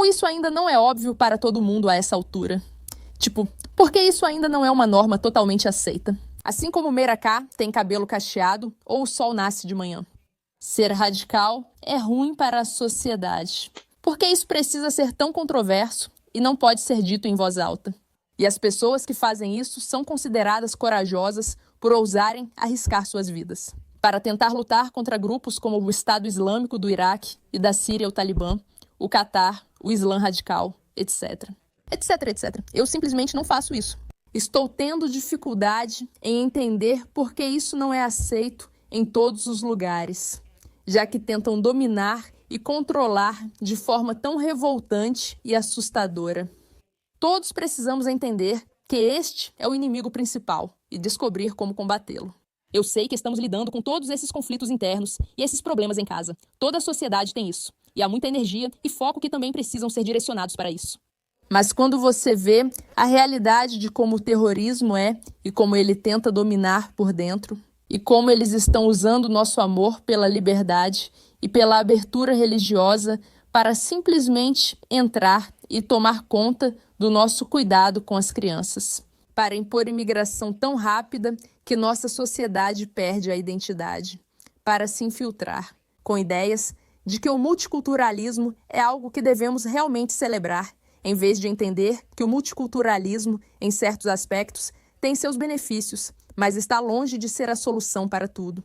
Como isso ainda não é óbvio para todo mundo a essa altura? Tipo, porque isso ainda não é uma norma totalmente aceita? Assim como Meira K tem cabelo cacheado ou o sol nasce de manhã. Ser radical é ruim para a sociedade. Por que isso precisa ser tão controverso e não pode ser dito em voz alta? E as pessoas que fazem isso são consideradas corajosas por ousarem arriscar suas vidas. Para tentar lutar contra grupos como o Estado Islâmico do Iraque e da Síria, o Talibã, o Catar, o Islã radical, etc. Etc, etc. Eu simplesmente não faço isso. Estou tendo dificuldade em entender por que isso não é aceito em todos os lugares, já que tentam dominar e controlar de forma tão revoltante e assustadora. Todos precisamos entender que este é o inimigo principal e descobrir como combatê-lo. Eu sei que estamos lidando com todos esses conflitos internos e esses problemas em casa. Toda a sociedade tem isso. E há muita energia e foco que também precisam ser direcionados para isso. Mas quando você vê a realidade de como o terrorismo é e como ele tenta dominar por dentro, e como eles estão usando nosso amor pela liberdade e pela abertura religiosa para simplesmente entrar e tomar conta do nosso cuidado com as crianças, para impor imigração tão rápida que nossa sociedade perde a identidade, para se infiltrar com ideias de que o multiculturalismo é algo que devemos realmente celebrar, em vez de entender que o multiculturalismo, em certos aspectos, tem seus benefícios, mas está longe de ser a solução para tudo.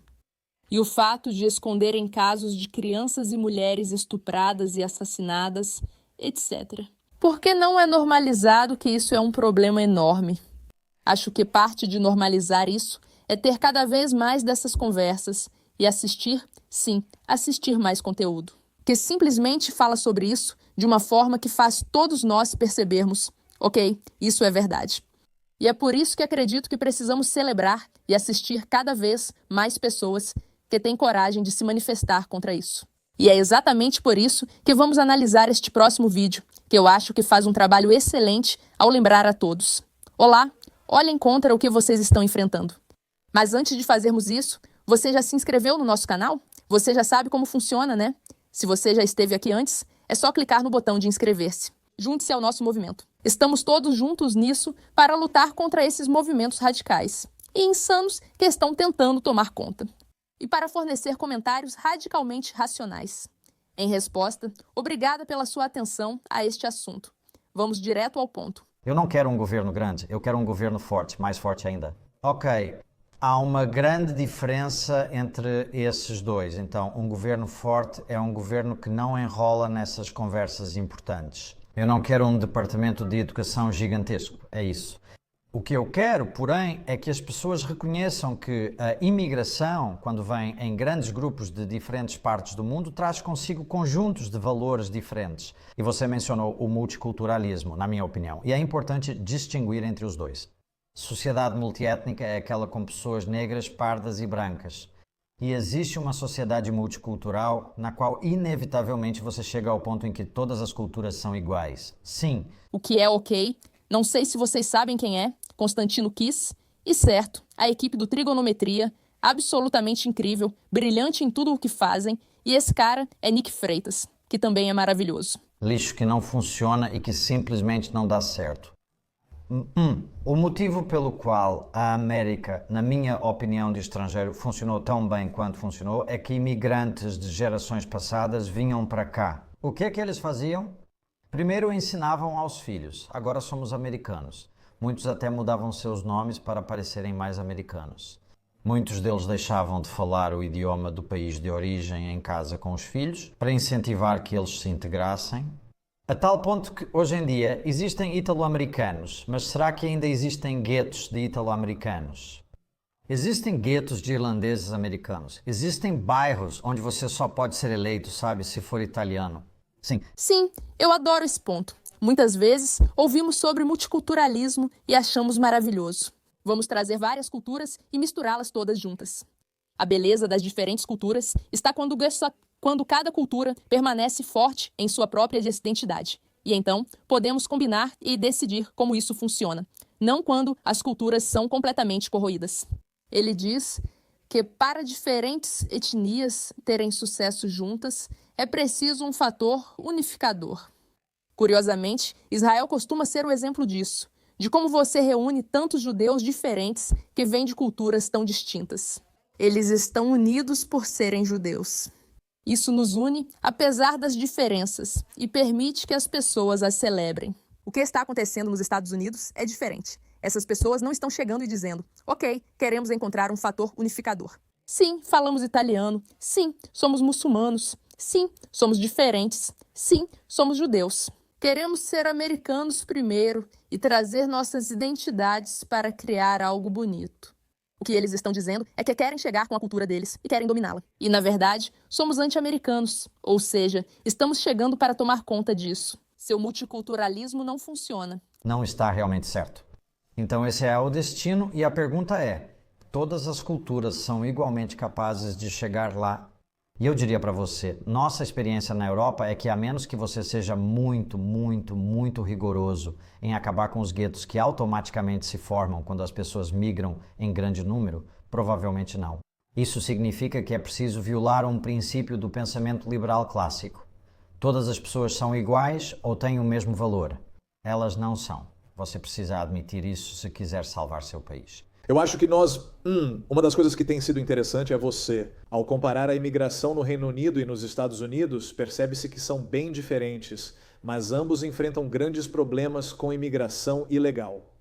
E o fato de esconderem casos de crianças e mulheres estupradas e assassinadas, etc. Por que não é normalizado que isso é um problema enorme? Acho que parte de normalizar isso é ter cada vez mais dessas conversas e assistir, sim, assistir mais conteúdo, que simplesmente fala sobre isso de uma forma que faz todos nós percebermos, ok, isso é verdade. E é por isso que acredito que precisamos celebrar e assistir cada vez mais pessoas que têm coragem de se manifestar contra isso. E é exatamente por isso que vamos analisar este próximo vídeo, que eu acho que faz um trabalho excelente ao lembrar a todos. Olá, olhem contra o que vocês estão enfrentando. Mas antes de fazermos isso, você já se inscreveu no nosso canal? Você já sabe como funciona, né? Se você já esteve aqui antes, é só clicar no botão de inscrever-se. Junte-se ao nosso movimento. Estamos todos juntos nisso para lutar contra esses movimentos radicais e insanos que estão tentando tomar conta. E para fornecer comentários radicalmente racionais. Em resposta, obrigada pela sua atenção a este assunto. Vamos direto ao ponto. Eu não quero um governo grande, eu quero um governo forte, mais forte ainda. Ok, há uma grande diferença entre esses dois. Então, um governo forte é um governo que não enrola nessas conversas importantes. Eu não quero um departamento de educação gigantesco, é isso. O que eu quero, porém, é que as pessoas reconheçam que a imigração, quando vem em grandes grupos de diferentes partes do mundo, traz consigo conjuntos de valores diferentes. E você mencionou o multiculturalismo, na minha opinião, e é importante distinguir entre os dois. Sociedade multiétnica é aquela com pessoas negras, pardas e brancas. E existe uma sociedade multicultural na qual, inevitavelmente, você chega ao ponto em que todas as culturas são iguais. Sim. O que é ok? Não sei se vocês sabem quem é, Constantino Kiss. E certo, a equipe do Trigonometria, absolutamente incrível, brilhante em tudo o que fazem. E esse cara é Nick Freitas, que também é maravilhoso. Lixo que não funciona e que simplesmente não dá certo. O motivo pelo qual a América, na minha opinião de estrangeiro, funcionou tão bem quanto funcionou é que imigrantes de gerações passadas vinham para cá. O que é que eles faziam? Primeiro ensinavam aos filhos, agora somos americanos. Muitos até mudavam seus nomes para parecerem mais americanos. Muitos deles deixavam de falar o idioma do país de origem em casa com os filhos, para incentivar que eles se integrassem. A tal ponto que, hoje em dia, existem italo-americanos, mas será que ainda existem guetos de italo-americanos? Existem guetos de irlandeses americanos. Existem bairros onde você só pode ser eleito, sabe, se for italiano. Sim, eu adoro esse ponto. Muitas vezes ouvimos sobre multiculturalismo e achamos maravilhoso. Vamos trazer várias culturas e misturá-las todas juntas. A beleza das diferentes culturas está quando cada cultura permanece forte em sua própria identidade. E então, podemos combinar e decidir como isso funciona, não quando as culturas são completamente corroídas. Ele diz que para diferentes etnias terem sucesso juntas, é preciso um fator unificador. Curiosamente, Israel costuma ser o exemplo disso, de como você reúne tantos judeus diferentes que vêm de culturas tão distintas. Eles estão unidos por serem judeus. Isso nos une apesar das diferenças e permite que as pessoas as celebrem. O que está acontecendo nos Estados Unidos é diferente. Essas pessoas não estão chegando e dizendo: ok, queremos encontrar um fator unificador. Sim, falamos italiano. Sim, somos muçulmanos. Sim, somos diferentes. Sim, somos judeus. Queremos ser americanos primeiro e trazer nossas identidades para criar algo bonito. O que eles estão dizendo é que querem chegar com a cultura deles e querem dominá-la. E, na verdade, somos anti-americanos, ou seja, estamos chegando para tomar conta disso. Seu multiculturalismo não funciona. Não está realmente certo. Então esse é o destino e a pergunta é: todas as culturas são igualmente capazes de chegar lá? E eu diria para você, nossa experiência na Europa é que a menos que você seja muito rigoroso em acabar com os guetos que automaticamente se formam quando as pessoas migram em grande número, provavelmente não. Isso significa que é preciso violar um princípio do pensamento liberal clássico. Todas as pessoas são iguais ou têm o mesmo valor. Elas não são. Você precisa admitir isso se quiser salvar seu país. Eu acho que uma das coisas que tem sido interessante é você. Ao comparar a imigração no Reino Unido e nos Estados Unidos, percebe-se que são bem diferentes, mas ambos enfrentam grandes problemas com imigração ilegal.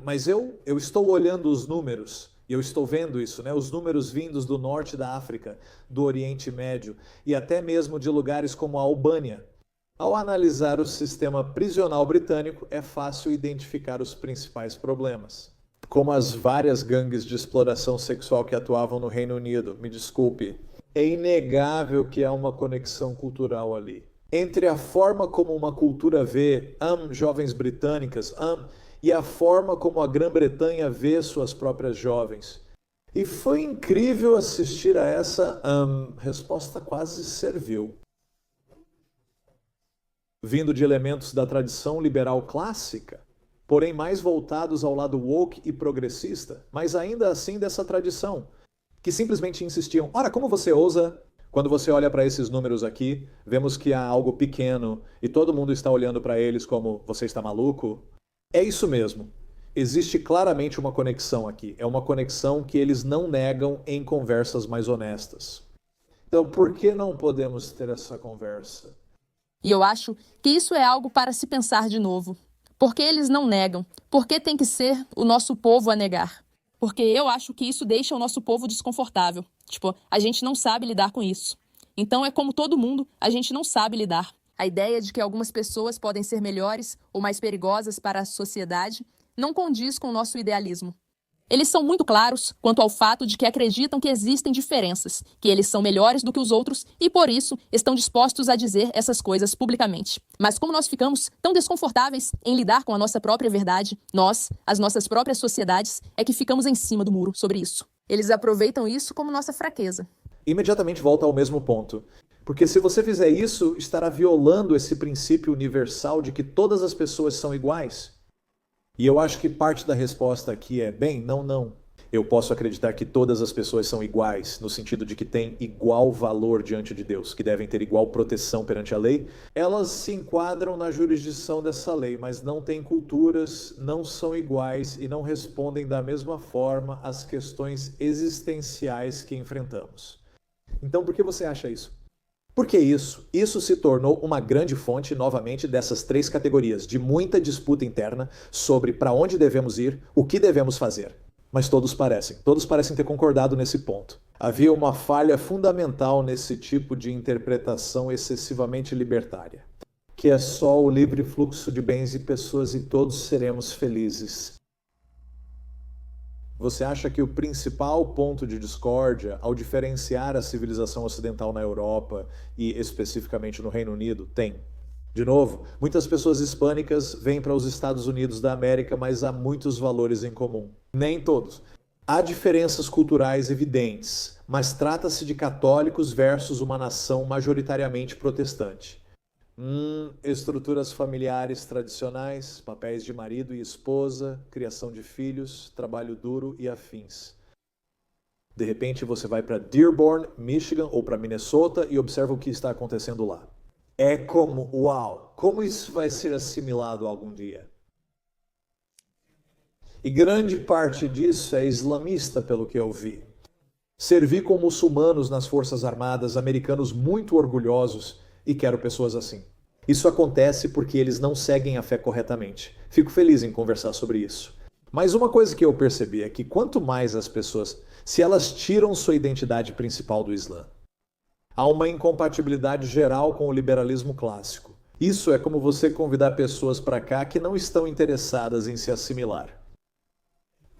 Mas eu estou olhando os números, e eu estou vendo isso, né? Os números vindos do norte da África, do Oriente Médio, e até mesmo de lugares como a Albânia. Ao analisar o sistema prisional britânico, é fácil identificar os principais problemas. Como as várias gangues de exploração sexual que atuavam no Reino Unido. Me desculpe. É inegável que há uma conexão cultural ali. Entre a forma como uma cultura vê jovens britânicas e a forma como a Grã-Bretanha vê suas próprias jovens. E foi incrível assistir a essa resposta quase servil. Vindo de elementos da tradição liberal clássica, porém mais voltados ao lado woke e progressista, mas ainda assim dessa tradição, que simplesmente insistiam: ora, como você ousa? Quando você olha para esses números aqui, vemos que há algo pequeno e todo mundo está olhando para eles como: você está maluco? É isso mesmo. Existe claramente uma conexão aqui. É uma conexão que eles não negam em conversas mais honestas. Então, por que não podemos ter essa conversa? E eu acho que isso é algo para se pensar de novo. Por que eles não negam? Por que tem que ser o nosso povo a negar? Porque eu acho que isso deixa o nosso povo desconfortável. A gente não sabe lidar com isso. Então é como todo mundo, a gente não sabe lidar. A ideia de que algumas pessoas podem ser melhores ou mais perigosas para a sociedade não condiz com o nosso idealismo. Eles são muito claros quanto ao fato de que acreditam que existem diferenças, que eles são melhores do que os outros e, por isso, estão dispostos a dizer essas coisas publicamente. Mas como nós ficamos tão desconfortáveis em lidar com a nossa própria verdade, nós, as nossas próprias sociedades, é que ficamos em cima do muro sobre isso. Eles aproveitam isso como nossa fraqueza. Imediatamente volta ao mesmo ponto. Porque se você fizer isso, estará violando esse princípio universal de que todas as pessoas são iguais. E eu acho que parte da resposta aqui é: não. Eu posso acreditar que todas as pessoas são iguais, no sentido de que têm igual valor diante de Deus, que devem ter igual proteção perante a lei. Elas se enquadram na jurisdição dessa lei, mas não têm culturas, não são iguais e não respondem da mesma forma às questões existenciais que enfrentamos. Então, por que você acha isso? Por que isso? Isso se tornou uma grande fonte, novamente, dessas três categorias, de muita disputa interna sobre para onde devemos ir, o que devemos fazer. Mas todos parecem ter concordado nesse ponto. Havia uma falha fundamental nesse tipo de interpretação excessivamente libertária, que é só o livre fluxo de bens e pessoas e todos seremos felizes. Você acha que o principal ponto de discórdia, ao diferenciar a civilização ocidental na Europa e especificamente no Reino Unido, tem? De novo, muitas pessoas hispânicas vêm para os Estados Unidos da América, mas há muitos valores em comum. Nem todos. Há diferenças culturais evidentes, mas trata-se de católicos versus uma nação majoritariamente protestante. Estruturas familiares tradicionais, papéis de marido e esposa, criação de filhos, trabalho duro e afins. De repente você vai para Dearborn, Michigan ou para Minnesota e observa o que está acontecendo lá. É como, uau, como isso vai ser assimilado algum dia? E grande parte disso é islamista, pelo que eu vi. Servi com muçulmanos nas Forças Armadas, americanos muito orgulhosos, e quero pessoas assim. Isso acontece porque eles não seguem a fé corretamente. Fico feliz em conversar sobre isso. Mas uma coisa que eu percebi é que quanto mais as pessoas, se elas tiram sua identidade principal do Islã, há uma incompatibilidade geral com o liberalismo clássico. Isso é como você convidar pessoas para cá que não estão interessadas em se assimilar.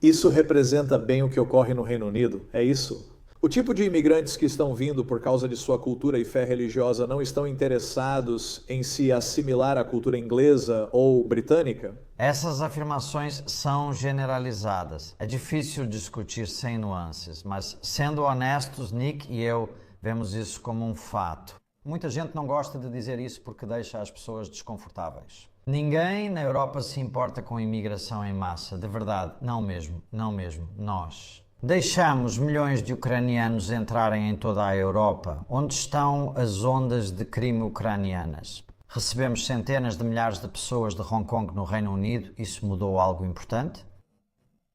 Isso representa bem o que ocorre no Reino Unido, é isso? O tipo de imigrantes que estão vindo por causa de sua cultura e fé religiosa não estão interessados em se assimilar à cultura inglesa ou britânica? Essas afirmações são generalizadas. É difícil discutir sem nuances, mas sendo honestos, Nick e eu vemos isso como um fato. Muita gente não gosta de dizer isso porque deixa as pessoas desconfortáveis. Ninguém na Europa se importa com imigração em massa, de verdade, não mesmo, nós. Deixamos milhões de ucranianos entrarem em toda a Europa, onde estão as ondas de crime ucranianas. Recebemos centenas de milhares de pessoas de Hong Kong no Reino Unido, isso mudou algo importante?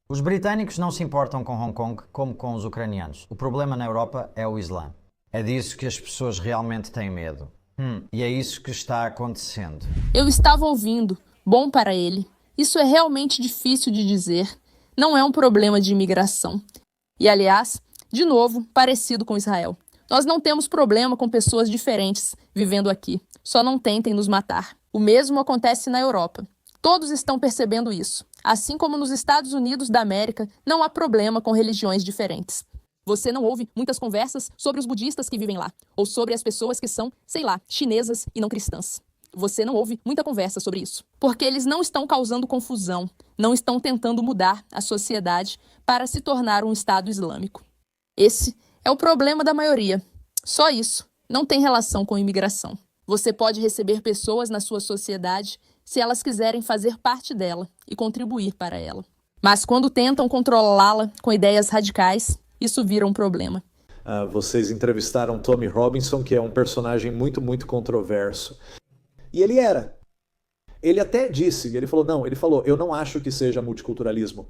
Os britânicos não se importam com Hong Kong como com os ucranianos. O problema na Europa é o Islã. É disso que as pessoas realmente têm medo. E é isso que está acontecendo. Eu estava ouvindo. Bom para ele. Isso é realmente difícil de dizer. Não é um problema de imigração. E, aliás, de novo, parecido com Israel. Nós não temos problema com pessoas diferentes vivendo aqui. Só não tentem nos matar. O mesmo acontece na Europa. Todos estão percebendo isso. Assim como nos Estados Unidos da América, não há problema com religiões diferentes. Você não ouve muitas conversas sobre os budistas que vivem lá, ou sobre as pessoas que são, sei lá, chinesas e não cristãs. Você não ouve muita conversa sobre isso, porque eles não estão causando confusão, não estão tentando mudar a sociedade para se tornar um Estado Islâmico. Esse é o problema da maioria. Só isso. Não tem relação com imigração. Você pode receber pessoas na sua sociedade se elas quiserem fazer parte dela e contribuir para ela. Mas quando tentam controlá-la com ideias radicais, isso vira um problema. Vocês entrevistaram Tommy Robinson, que é um personagem muito controverso. E ele era. Ele até disse, ele falou, eu não acho que seja multiculturalismo.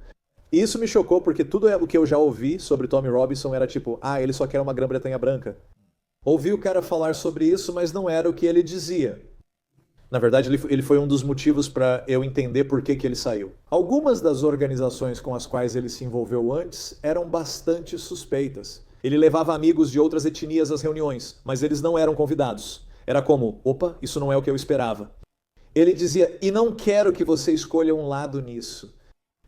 E isso me chocou porque tudo o que eu já ouvi sobre Tommy Robinson era tipo, ele só quer uma Grã-Bretanha branca. Ouvi o cara falar sobre isso, mas não era o que ele dizia. Na verdade, ele foi um dos motivos para eu entender por que ele saiu. Algumas das organizações com as quais ele se envolveu antes eram bastante suspeitas. Ele levava amigos de outras etnias às reuniões, mas eles não eram convidados. Era como, opa, isso não é o que eu esperava. Ele dizia, e não quero que você escolha um lado nisso.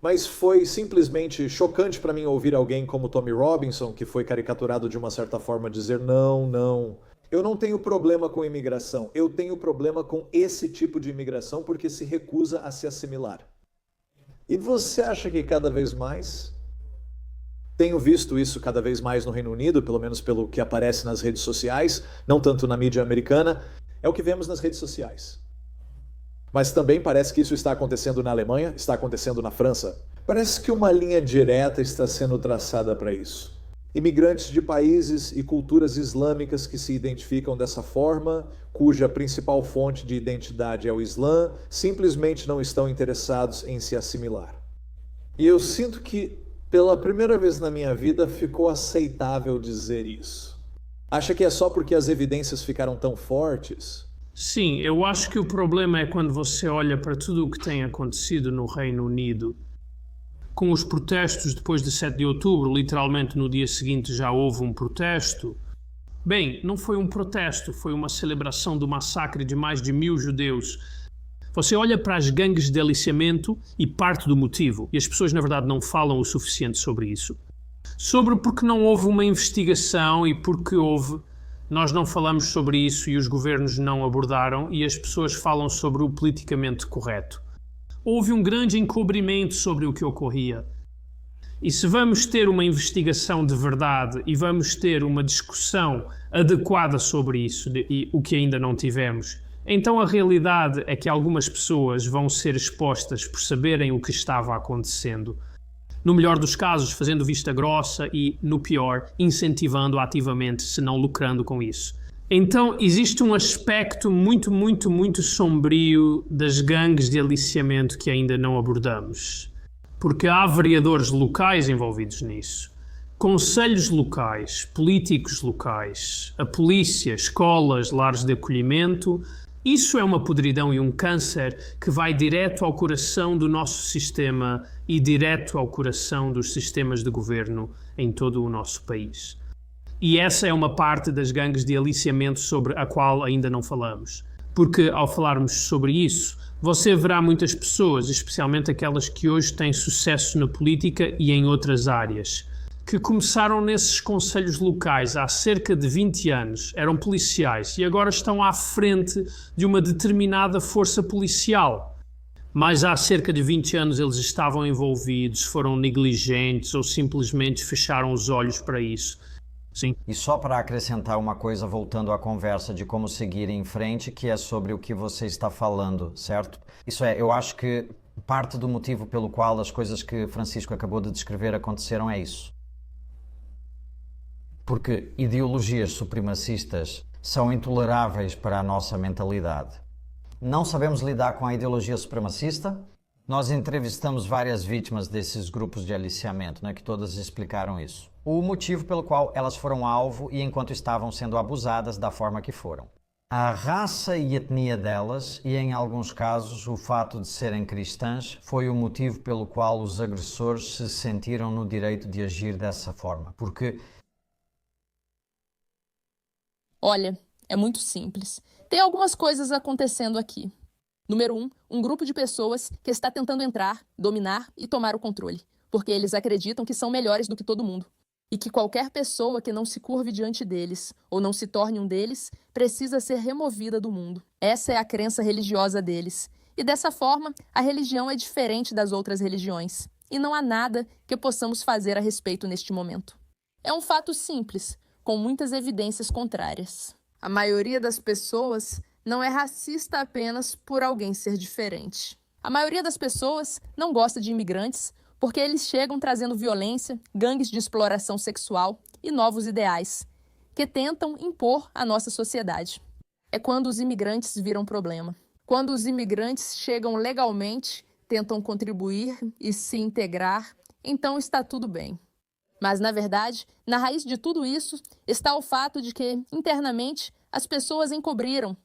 Mas foi simplesmente chocante para mim ouvir alguém como Tommy Robinson, que foi caricaturado de uma certa forma, dizer não. Eu não tenho problema com imigração, eu tenho problema com esse tipo de imigração porque se recusa a se assimilar. E você acha que cada vez mais? Tenho visto isso cada vez mais no Reino Unido, pelo menos pelo que aparece nas redes sociais, não tanto na mídia americana, é o que vemos nas redes sociais. Mas também parece que isso está acontecendo na Alemanha, está acontecendo na França. Parece que uma linha direta está sendo traçada para isso. Imigrantes de países e culturas islâmicas que se identificam dessa forma, cuja principal fonte de identidade é o Islã, simplesmente não estão interessados em se assimilar. E eu sinto que, pela primeira vez na minha vida, ficou aceitável dizer isso. Acha que é só porque as evidências ficaram tão fortes? Sim, eu acho que o problema é quando você olha para tudo o que tem acontecido no Reino Unido. Com os protestos depois de 7 de outubro, literalmente no dia seguinte já houve um protesto. Bem, não foi um protesto, foi uma celebração do massacre de mais de 1000 judeus. Você olha para as gangues de aliciamento e parte do motivo, e as pessoas na verdade não falam o suficiente sobre isso. Sobre porque não houve uma investigação e porque houve, nós não falamos sobre isso e os governos não abordaram e as pessoas falam sobre o politicamente correto. Houve um grande encobrimento sobre o que ocorria. E se vamos ter uma investigação de verdade e vamos ter uma discussão adequada sobre isso, e o que ainda não tivemos, então a realidade é que algumas pessoas vão ser expostas por saberem o que estava acontecendo. No melhor dos casos, fazendo vista grossa e, no pior, incentivando ativamente, se não lucrando com isso. Então, existe um aspecto muito, muito, muito sombrio das gangues de aliciamento que ainda não abordamos. Porque há vereadores locais envolvidos nisso, conselhos locais, políticos locais, a polícia, escolas, lares de acolhimento. Isso é uma podridão e um câncer que vai direto ao coração do nosso sistema e direto ao coração dos sistemas de governo em todo o nosso país. E essa é uma parte das gangues de aliciamento sobre a qual ainda não falamos. Porque ao falarmos sobre isso, você verá muitas pessoas, especialmente aquelas que hoje têm sucesso na política e em outras áreas, que começaram nesses conselhos locais há cerca de 20 anos, eram policiais e agora estão à frente de uma determinada força policial. Mas há cerca de 20 anos eles estavam envolvidos, foram negligentes ou simplesmente fecharam os olhos para isso. Sim. E só para acrescentar uma coisa, voltando à conversa de como seguir em frente, que é sobre o que você está falando, certo? Isso é, eu acho que parte do motivo pelo qual as coisas que Francisco acabou de descrever aconteceram é isso. Porque ideologias supremacistas são intoleráveis para a nossa mentalidade. Não sabemos lidar com a ideologia supremacista? Nós entrevistamos várias vítimas desses grupos de aliciamento, né, que todas explicaram isso. O motivo pelo qual elas foram alvo e enquanto estavam sendo abusadas da forma que foram. A raça e etnia delas, e em alguns casos o fato de serem cristãs, foi o motivo pelo qual os agressores se sentiram no direito de agir dessa forma. Porque... Olha, é muito simples. Tem algumas coisas acontecendo aqui. Número 1, um grupo de pessoas que está tentando entrar, dominar e tomar o controle, porque eles acreditam que são melhores do que todo mundo. E que qualquer pessoa que não se curve diante deles, ou não se torne um deles, precisa ser removida do mundo. Essa é a crença religiosa deles. E dessa forma, a religião é diferente das outras religiões. E não há nada que possamos fazer a respeito neste momento. É um fato simples, com muitas evidências contrárias. A maioria das pessoas não é racista apenas por alguém ser diferente. A maioria das pessoas não gosta de imigrantes porque eles chegam trazendo violência, gangues de exploração sexual e novos ideais, que tentam impor à nossa sociedade. É quando os imigrantes viram problema. Quando os imigrantes chegam legalmente, tentam contribuir e se integrar, então está tudo bem. Mas, na verdade, na raiz de tudo isso está o fato de que, internamente, as pessoas encobriram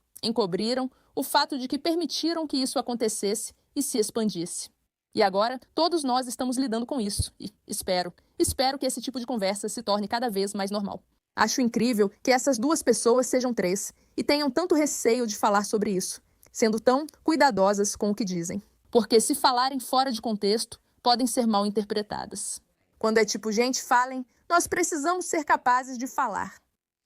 o fato de que permitiram que isso acontecesse e se expandisse. E agora, todos nós estamos lidando com isso. E espero que esse tipo de conversa se torne cada vez mais normal. Acho incrível que essas duas pessoas sejam 3 e tenham tanto receio de falar sobre isso, sendo tão cuidadosas com o que dizem. Porque se falarem fora de contexto, podem ser mal interpretadas. Quando é tipo, gente, falem, nós precisamos ser capazes de falar.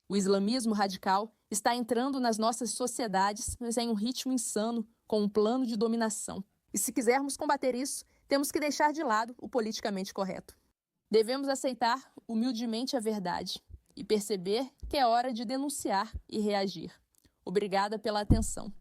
O islamismo radical está entrando nas nossas sociedades, mas em um ritmo insano, com um plano de dominação. E se quisermos combater isso, temos que deixar de lado o politicamente correto. Devemos aceitar humildemente a verdade e perceber que é hora de denunciar e reagir. Obrigada pela atenção.